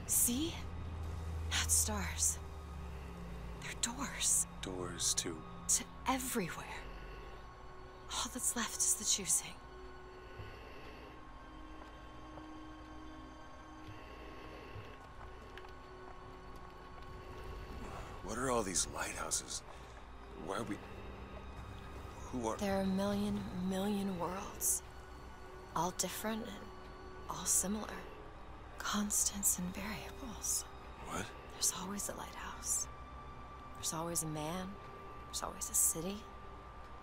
See? Not stars. They're doors. Doors to everywhere. All that's left is the choosing. What are all these lighthouses? Why are we... Who are... There are a million worlds. All different and all similar. Constants and variables. What? There's always a lighthouse. There's always a man. There's always a city.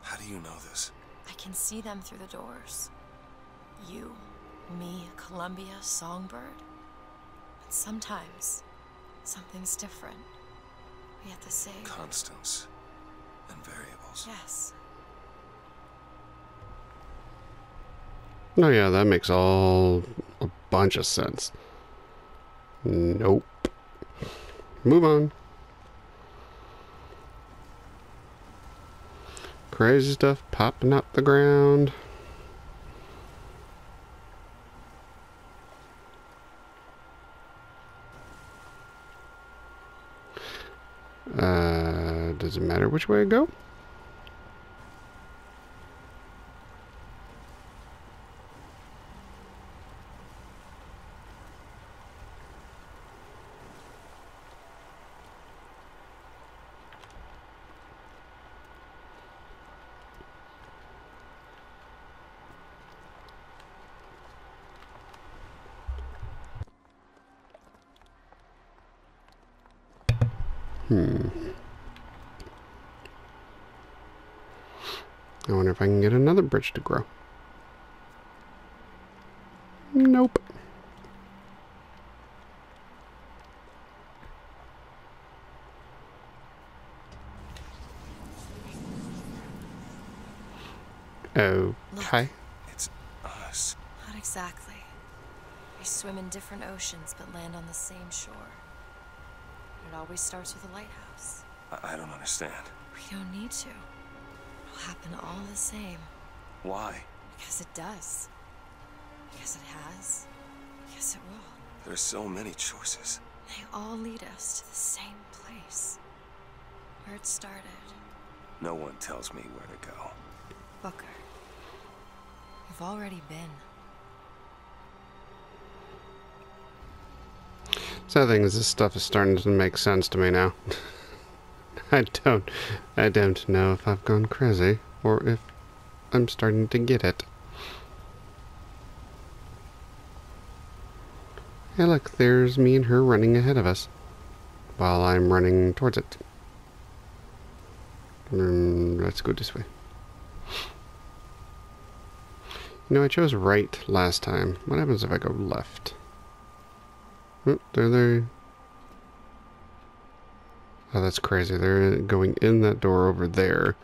How do you know this? I can see them through the doors. You, me, Columbia, Songbird. But sometimes, something's different. Yet the same. Constants and variables. Yes. Oh yeah, that makes a bunch of sense. Nope. Move on. Crazy stuff popping up the ground. Does it matter which way I go? I wonder if I can get another bridge to grow. Nope. Okay. Look. It's us. Not exactly. We swim in different oceans but land on the same shore. It always starts with a lighthouse. I don't understand. We don't need to. It'll happen all the same. Why? Because it does. Because it has. Because it will. There's so many choices. They all lead us to the same place. Where it started. No one tells me where to go. Booker. You've already been. Sad thing is, this stuff is starting to make sense to me now. I don't know if I've gone crazy or if I'm starting to get it. Hey look, there's me and her running ahead of us while I'm running towards it. Let's go this way. You know, I chose right last time. What happens if I go left? Oh, there. Oh, that's crazy. They're going in that door over there.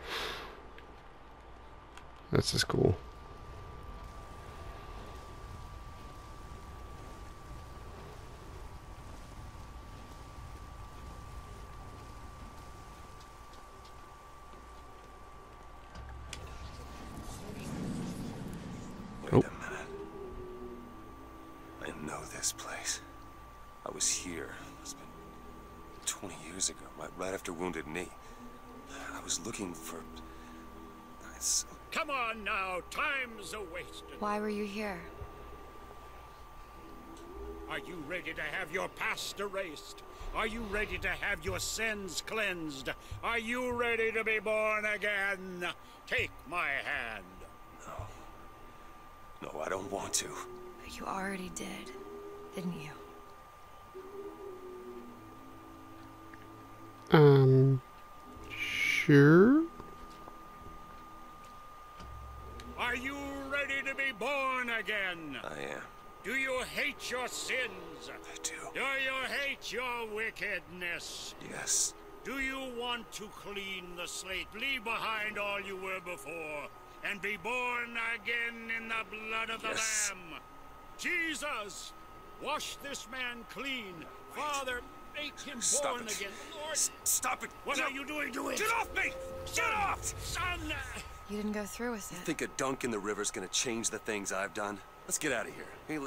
That's just cool. Wait a minute. I know this place. I was here. It's been 20 years ago, right after Wounded Knee. I was looking for... Come on now, time's a-wasting. Why were you here? Are you ready to have your past erased? Are you ready to have your sins cleansed? Are you ready to be born again? Take my hand. No, I don't want to. But you already did, didn't you? Sure. Are you ready to be born again? I am. Do you hate your sins? I do. Do you hate your wickedness? Yes. Do you want to clean the slate, leave behind all you were before, and be born again in the blood of the Lamb? Jesus, wash this man clean. Wait. Father, make him Stop born it. again. Lord, Stop it! what are you doing to it? Get off me! Get off! Son! You didn't go through with You it. think a dunk in the river's gonna change the things I've done? Let's get out of here. Hey,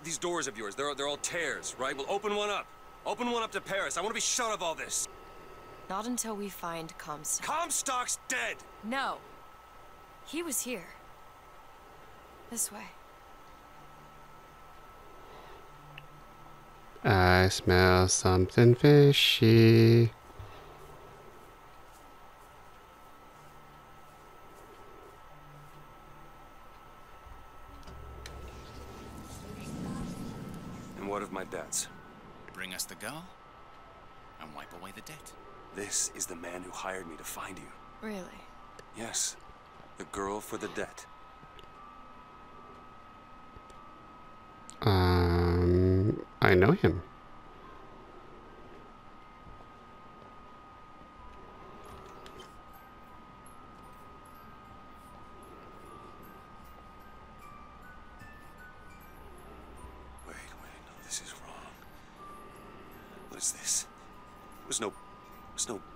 these doors of yours, they're all tears, right? Well, open one up. Open one up to Paris. I want to be shut of all this. Not until we find Comstock. Comstock's dead! No. He was here. This way. I smell something fishy. And what of my debts? Bring us the girl, and wipe away the debt. This is the man who hired me to find you. Really? Yes. The girl for the debt. I know him. Wait, no, this is wrong. What is this? There's no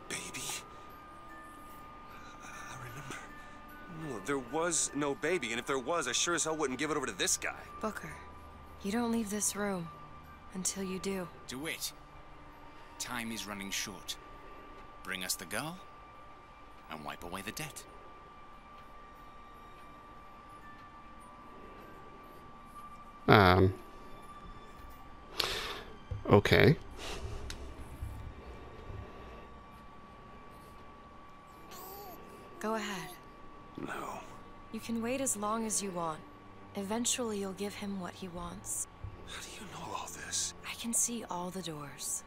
baby. I remember. No, there was no baby, and if there was, I sure as hell wouldn't give it over to this guy. Booker, you don't leave this room until you do. Do it. Time is running short. Bring us the girl, and wipe away the debt. Okay. Go ahead. No. You can wait as long as you want. Eventually, you'll give him what he wants. How do you know all this? I can see all the doors,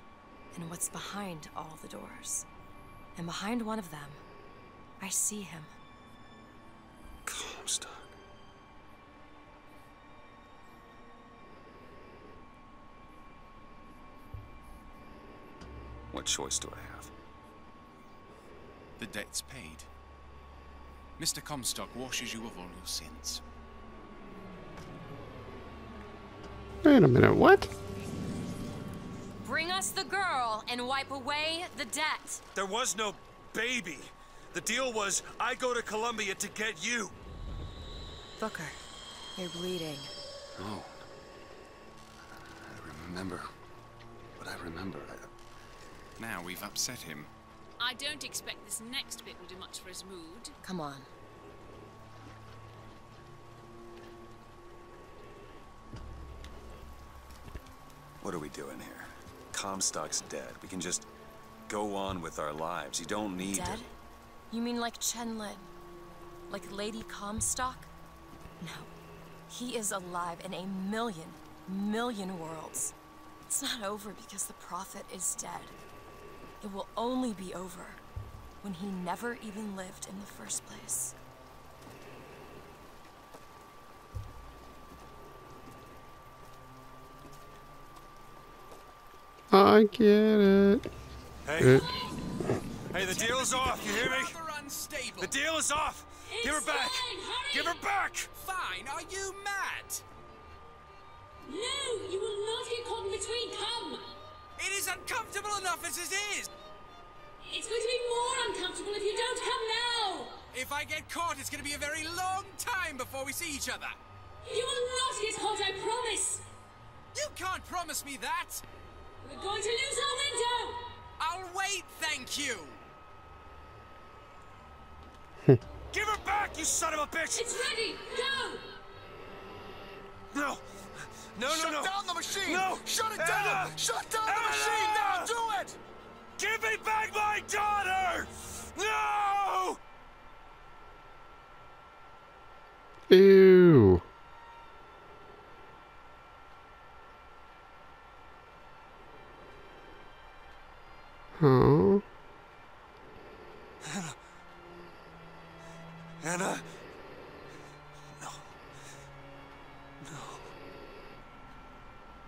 and what's behind all the doors. And behind one of them, I see him. Comstock. What choice do I have? The debt's paid. Mr. Comstock washes you of all your sins. Wait a minute, what? Bring us the girl and wipe away the debt. There was no baby. The deal was I go to Columbia to get you. Booker, you're bleeding. No. I remember. But I remember. Now we've upset him. I don't expect this next bit will do much for his mood. Come on. What are we doing here? Comstock's dead. We can just go on with our lives. You don't need Dead? You mean like Chen Lin? Like Lady Comstock? No. He is alive in a million worlds. It's not over because the Prophet is dead. It will only be over when he never even lived in the first place. I get it. Hey. Hey, the deal's off. You hear me? Unstable. The deal is off. Give her back. Give her back. Fine. Are you mad? No, you will not get caught in between. Come. It is uncomfortable enough as it is. It's going to be more uncomfortable if you don't come now. If I get caught, it's going to be a very long time before we see each other. You will not get caught, I promise. You can't promise me that. We're going to lose our window. I'll wait, thank you. Give her back, you son of a bitch. It's ready. Go. No. No. Shut down the machine! No. Shut it Anna! down! Shut down the Anna! machine! Now do it! Give me back my daughter! No! Ew. Oh. Anna? No. No.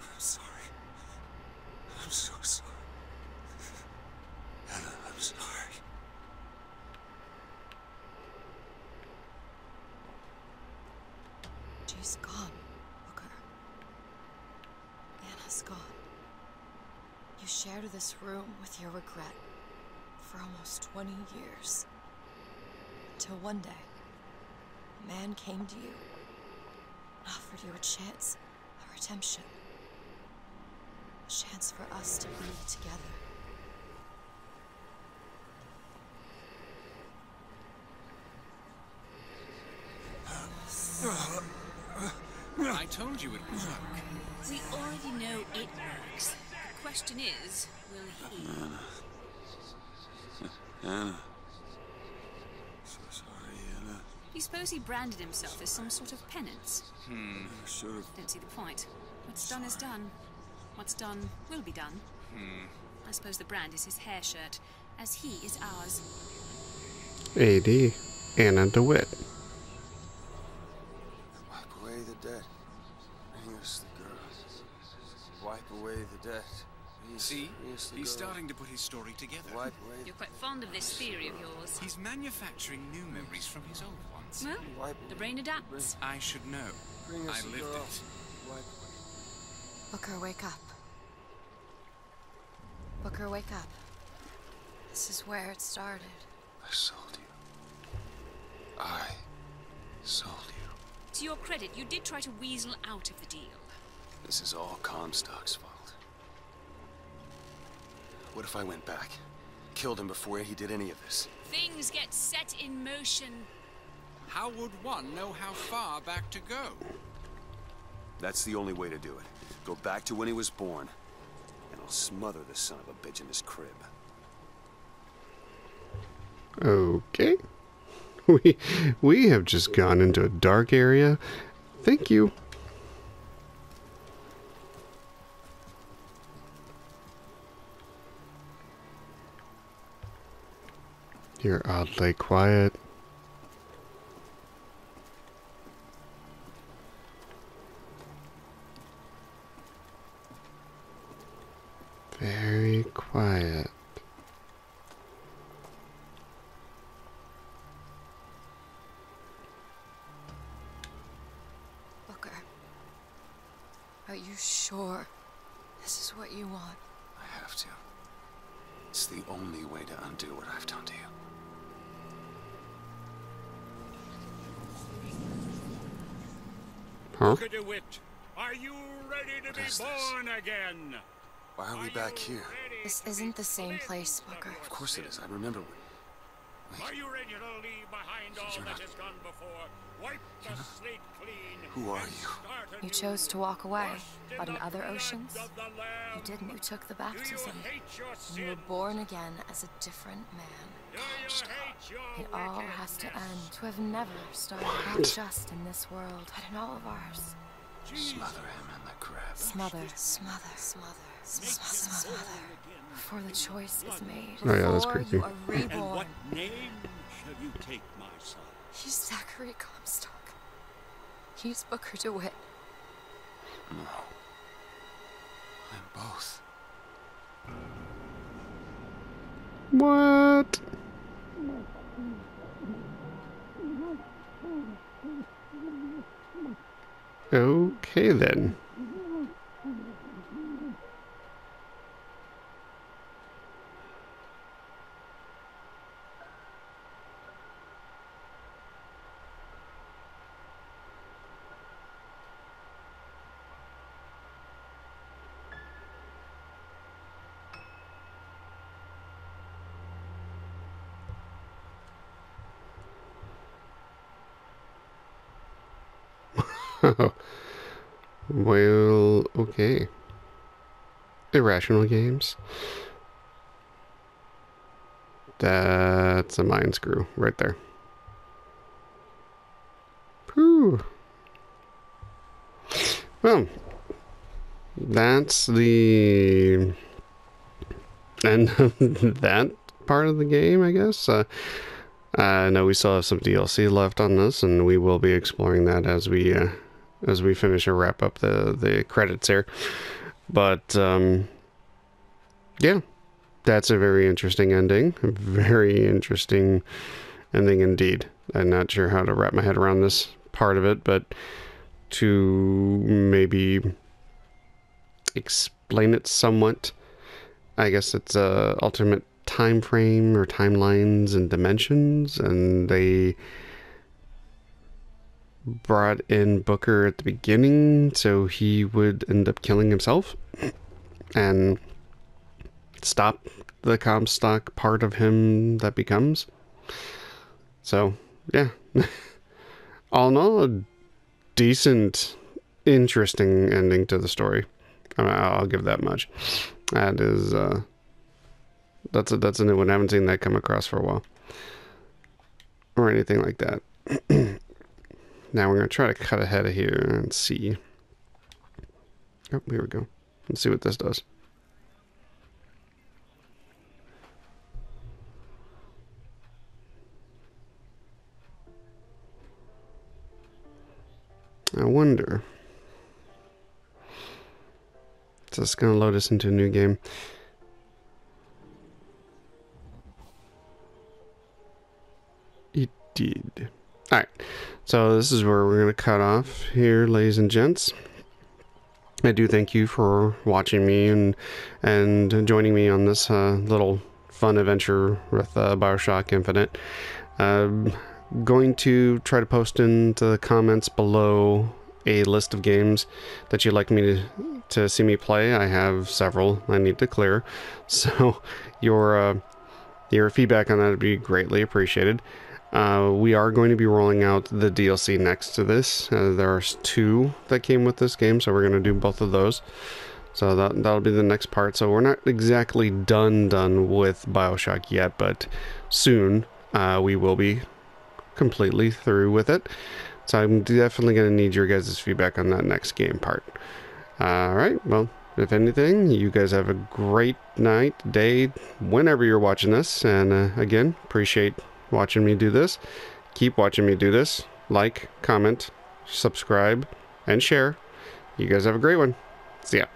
I'm sorry. I'm so sorry. Anna, I'm sorry. She's gone, Booker. Anna's gone. You shared this room with your regret for almost 20 years. Until one day, a man came to you and offered you a chance, a redemption. A chance for us to be together. I told you it would work. We already know it works. The question is, will he? Anna. So sorry, Anna. Do you suppose he branded himself as some sort of penance? I should have. Don't see the point. What's done is done. What's done will be done. I suppose the brand is his hair shirt, as he is ours. AD Anna DeWitt. Wipe away the debt. Bring us the girl. Wipe away the debt. See, he's starting to put his story together. Wipe away. You're quite fond of this theory of yours. He's manufacturing new memories from his old ones. Well, Wipe the brain adapts. I should know. Bring us I the lived girl. it. Wipe. Booker, wake up. Booker, wake up. This is where it started. I sold you. I sold you. To your credit, you did try to weasel out of the deal. This is all Comstock's fault. What if I went back? Killed him before he did any of this? Things get set in motion. How would one know how far back to go? That's the only way to do it. Go back to when he was born, and I'll smother the son of a bitch in his crib. Okay. We have just gone into a dark area. Thank you. You're oddly quiet. Very quiet. Booker, are you sure this is what you want? I have to. It's the only way to undo what I've done to you. Huh? Booker DeWitt, are you ready to be is this? born again? Why are we back here? This isn't the same place, Booker. Of course it is. I remember when... Are you ready to leave behind all You're that not- has gone before? Wipe the slate clean. Who are and you? start You anew. chose to walk away, Washed in but in the other blood oceans, of the Lamb. you didn't. You took the Do you baptism. hate your And you were sins? born again as a different man. Do you hate your It all has to wickedness? end. To have never started, not just in this world, but in all of ours. Smother him in the crib. Smother, smother, smother, smother. Before the choice is made. Oh, yeah, that's Before creepy. you are And reborn. what name shall you take, my son? He's Zachary Comstock. He's Booker DeWitt. No. I'm both. What? Okay then. Well, okay. Irrational games. That's a mind screw right there. Whew. Well, that's the end of that part of the game, I guess. I know we still have some DLC left on this, and we will be exploring that as we finish or wrap up the credits here. But yeah, that's a very interesting ending. A very interesting ending indeed. I'm not sure how to wrap my head around this part of it, but to maybe explain it somewhat, I guess it's a alternate time frame or timelines and dimensions, and they brought in Booker at the beginning, so he would end up killing himself and stop the Comstock part of him that becomes. So, yeah. All in all, a decent, interesting ending to the story. I'll give that much. That is, that's a new one. I haven't seen that come across for a while. Or anything like that. Now we're going to try to cut ahead of here and see. Oh, here we go. Let's see what this does. I wonder. So it's going to load us into a new game. It did. Alright, so this is where we're going to cut off here, ladies and gents. I do thank you for watching me and joining me on this little fun adventure with Bioshock Infinite. Going to try to post into the comments below a list of games that you'd like me to see me play. I have several I need to clear, so your feedback on that would be greatly appreciated. We are going to be rolling out the DLC next to this. There are 2 that came with this game, so we're going to do both of those. So that'll be the next part. So we're not exactly done with Bioshock yet, but soon we will be completely through with it. So I'm definitely going to need your guys' feedback on that next game part. Alright, well, if anything, you guys have a great night, day, whenever you're watching this. And again, appreciate watching me do this. Keep watching me do this. Like, comment, subscribe, and share. You guys have a great one. See ya.